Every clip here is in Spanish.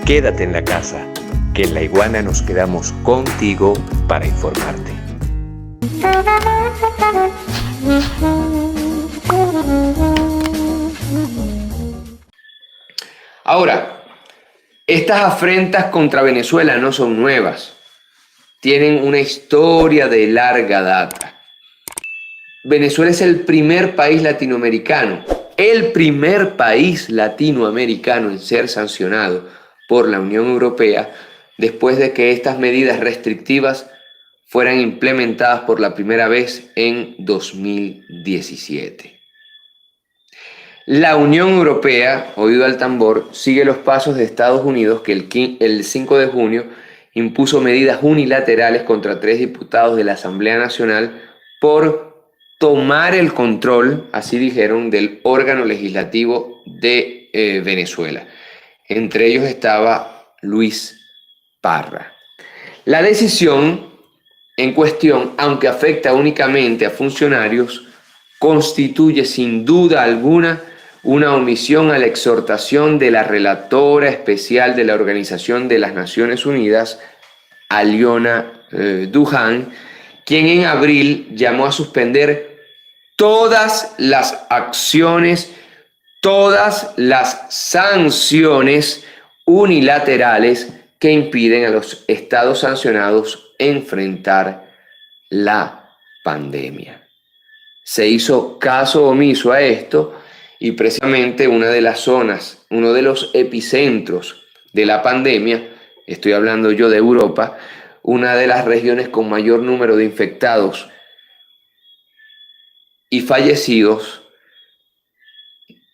Quédate en la casa, que en La Iguana nos quedamos contigo para informarte. Ahora, estas afrentas contra Venezuela no son nuevas. Tienen una historia de larga data. Venezuela es el primer país latinoamericano en ser sancionado por la Unión Europea después de que estas medidas restrictivas fueran implementadas por la primera vez en 2017. La Unión Europea, oído al tambor, sigue los pasos de Estados Unidos, que el 5 de junio impuso medidas unilaterales contra 3 diputados de la Asamblea Nacional por tomar el control, así dijeron, del órgano legislativo de Venezuela. Entre ellos estaba Luis Parra. La decisión en cuestión, aunque afecta únicamente a funcionarios, constituye sin duda alguna una omisión a la exhortación de la relatora especial de la Organización de las Naciones Unidas, Aliona Duhan, quien en abril llamó a suspender todas las acciones, todas las sanciones unilaterales que impiden a los estados sancionados enfrentar la pandemia. Se hizo caso omiso a esto y precisamente una de las zonas, uno de los epicentros de la pandemia, estoy hablando yo de Europa, una de las regiones con mayor número de infectados y fallecidos,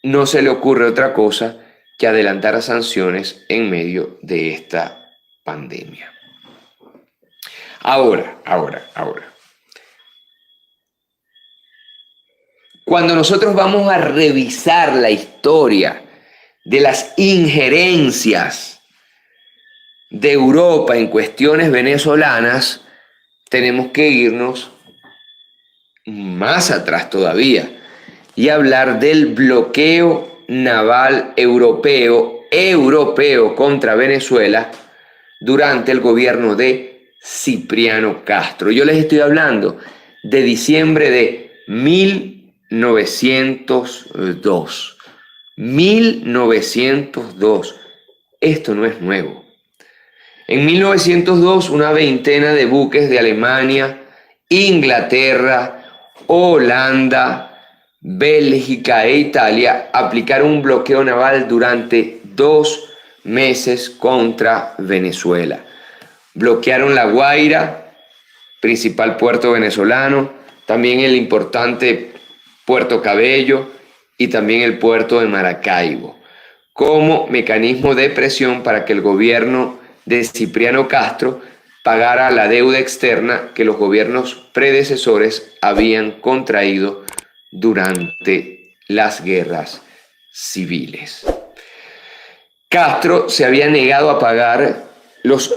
no se le ocurre otra cosa que adelantar sanciones en medio de esta pandemia. Ahora. Cuando nosotros vamos a revisar la historia de las injerencias de Europa en cuestiones venezolanas, tenemos que irnos más atrás todavía y hablar del bloqueo naval europeo contra Venezuela durante el gobierno de Cipriano Castro. Yo les estoy hablando de diciembre de 1902. 1902. Esto no es nuevo. En 1902, una veintena de buques de Alemania, Inglaterra, Holanda, Bélgica e Italia aplicaron un bloqueo naval durante 2 meses contra Venezuela. Bloquearon La Guaira, principal puerto venezolano, también el importante Puerto Cabello y también el puerto de Maracaibo, como mecanismo de presión para que el gobierno de Cipriano Castro pagara la deuda externa que los gobiernos predecesores habían contraído durante las guerras civiles. Castro se había negado a pagar los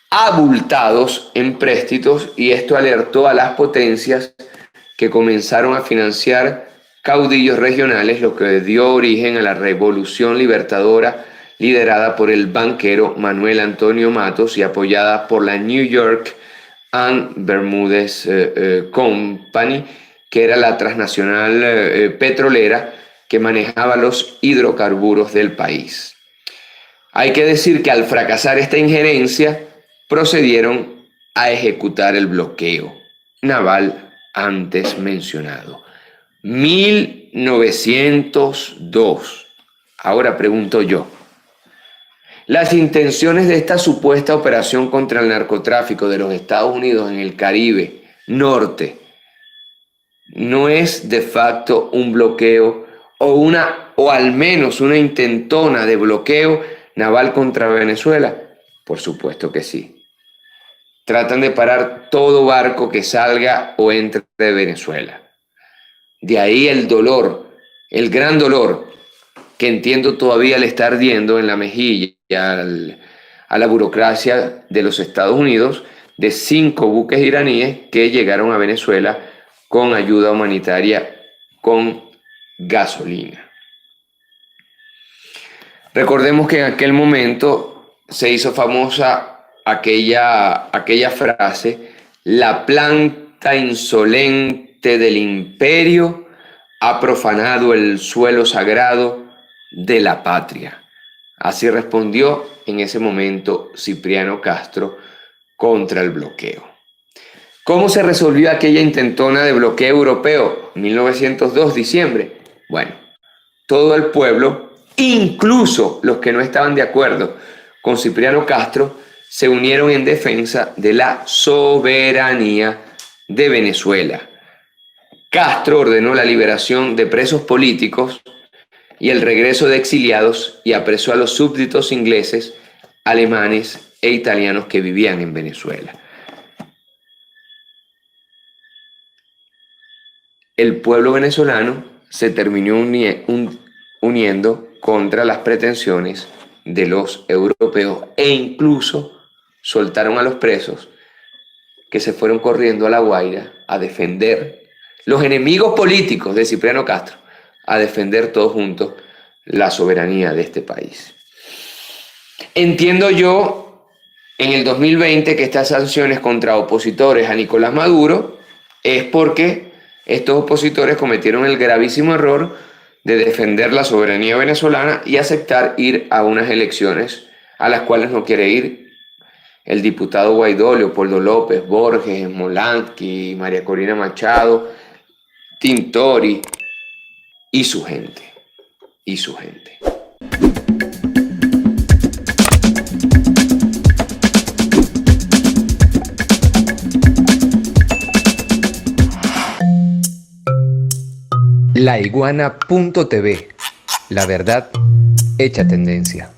abultados empréstitos y esto alertó a las potencias que comenzaron a financiar caudillos regionales, lo que dio origen a la Revolución Libertadora liderada por el banquero Manuel Antonio Matos y apoyada por la New York and Bermúdez Company, que era la transnacional petrolera que manejaba los hidrocarburos del país. Hay que decir que al fracasar esta injerencia, procedieron a ejecutar el bloqueo naval antes mencionado. 1902. Ahora pregunto yo, las intenciones de esta supuesta operación contra el narcotráfico de los Estados Unidos en el Caribe Norte no es de facto un bloqueo o al menos una intentona de bloqueo naval contra Venezuela? Por supuesto que sí. Tratan de parar todo barco que salga o entre de Venezuela. De ahí el dolor, el gran dolor que entiendo todavía le está ardiendo en la mejilla a la burocracia de los Estados Unidos de 5 buques iraníes que llegaron a Venezuela con ayuda humanitaria con gasolina. Recordemos que en aquel momento se hizo famosa aquella frase: la planta insolente del imperio ha profanado el suelo sagrado de la patria. Así respondió en ese momento Cipriano Castro contra el bloqueo. ¿Cómo se resolvió aquella intentona de bloqueo europeo? 1902, diciembre. Bueno, todo el pueblo, incluso los que no estaban de acuerdo con Cipriano Castro, se unieron en defensa de la soberanía de Venezuela. Castro ordenó la liberación de presos políticos y el regreso de exiliados y apresó a los súbditos ingleses, alemanes e italianos que vivían en Venezuela. El pueblo venezolano se terminó uniendo contra las pretensiones de los europeos e incluso soltaron a los presos que se fueron corriendo a La Guaira a defender, los enemigos políticos de Cipriano Castro, a defender todos juntos la soberanía de este país. Entiendo yo en el 2020 que estas sanciones contra opositores a Nicolás Maduro es porque estos opositores cometieron el gravísimo error de defender la soberanía venezolana y aceptar ir a unas elecciones a las cuales no quiere ir el diputado Guaidó, Leopoldo López, Borges, Molanqui, María Corina Machado, Tintori y su gente. Laiguana.tv, la verdad hecha tendencia.